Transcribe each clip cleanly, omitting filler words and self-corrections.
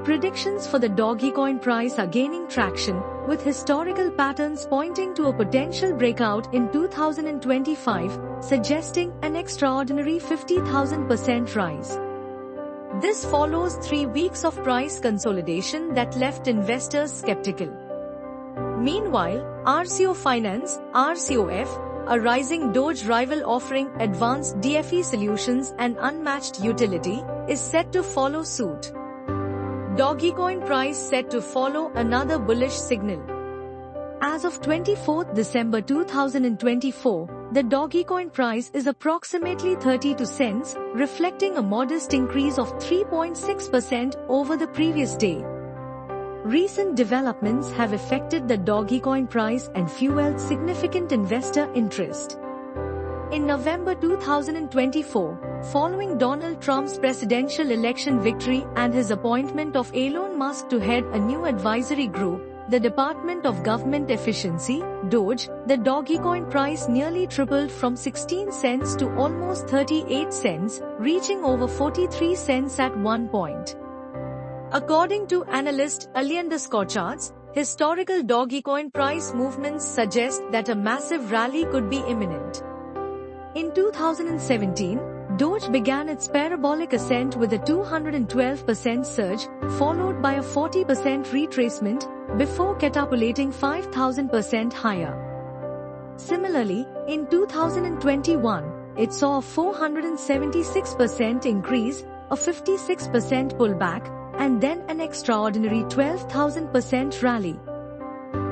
predictions for the Dogecoin price are gaining traction, with historical patterns pointing to a potential breakout in 2025, suggesting an extraordinary 50,000% rise. This follows 3 weeks of price consolidation that left investors skeptical. Meanwhile, RCO Finance, RCOF, a rising Doge rival offering advanced DFE solutions and unmatched utility, is set to follow suit. Dogecoin price set to follow another bullish signal. As of 24 December 2024, the Dogecoin price is approximately 32 cents, reflecting a modest increase of 3.6% over the previous day. Recent developments have affected the Dogecoin price and fueled significant investor interest. In November 2024, following Donald Trump's presidential election victory and his appointment of Elon Musk to head a new advisory group, the Department of Government Efficiency, DOGE, the Dogecoin price nearly tripled from 16 cents to almost 38 cents, reaching over 43 cents at one point. According to analyst Alianda Scotchards, historical Dogecoin price movements suggest that a massive rally could be imminent. In 2017, Doge began its parabolic ascent with a 212% surge, followed by a 40% retracement, before catapulting 5,000% higher. Similarly, in 2021, it saw a 476% increase, a 56% pullback, and then an extraordinary 12,000% rally.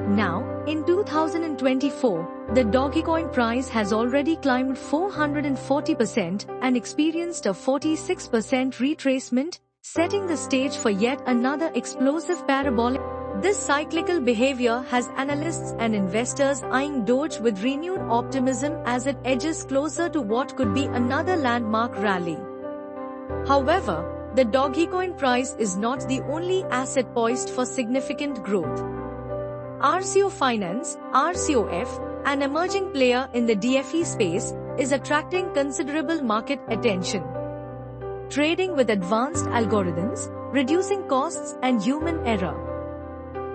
Now, in 2024, the Dogecoin price has already climbed 440% and experienced a 46% retracement, setting the stage for yet another explosive parabolic. This cyclical behavior has analysts and investors eyeing Doge with renewed optimism as it edges closer to what could be another landmark rally. However, the Dogecoin price is not the only asset poised for significant growth. RCO Finance, RCOF, an emerging player in the DFE space, is attracting considerable market attention. Trading with advanced algorithms, reducing costs and human error.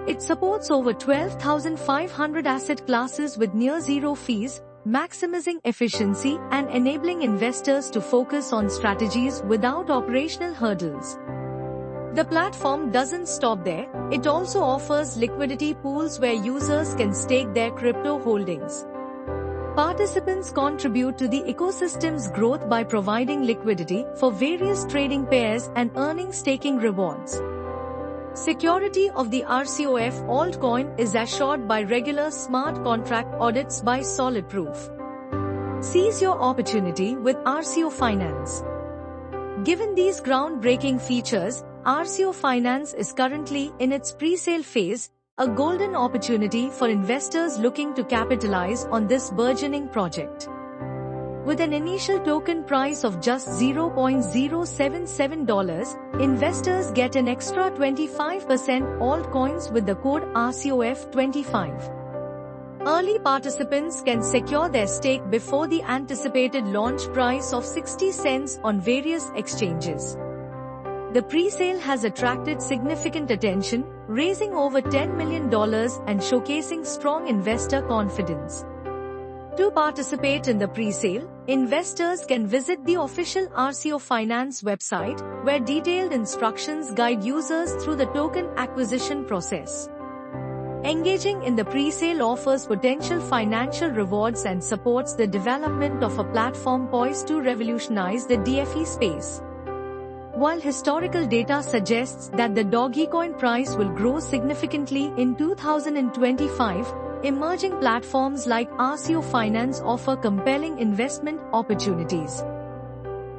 It supports over 12,500 asset classes with near zero fees, maximizing efficiency and enabling investors to focus on strategies without operational hurdles. The platform doesn't stop there, it also offers liquidity pools where users can stake their crypto holdings. Participants contribute to the ecosystem's growth by providing liquidity for various trading pairs and earning staking rewards. Security of the RCOF altcoin is assured by regular smart contract audits by SolidProof. Seize your opportunity with RCO Finance. Given these groundbreaking features, RCO Finance is currently in its pre-sale phase, a golden opportunity for investors looking to capitalize on this burgeoning project. With an initial token price of just $0.077, investors get an extra 25% altcoins with the code RCOF25. Early participants can secure their stake before the anticipated launch price of 60 cents on various exchanges. The pre-sale has attracted significant attention, raising over $10 million and showcasing strong investor confidence. To participate in the pre-sale, investors can visit the official RCO Finance website, where detailed instructions guide users through the token acquisition process. Engaging in the pre-sale offers potential financial rewards and supports the development of a platform poised to revolutionize the DFE space. While historical data suggests that the Dogecoin price will grow significantly in 2025, emerging platforms like RCO Finance offer compelling investment opportunities.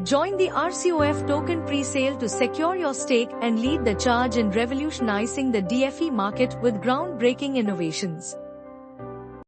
Join the RCOF token pre-sale to secure your stake and lead the charge in revolutionizing the DFE market with groundbreaking innovations.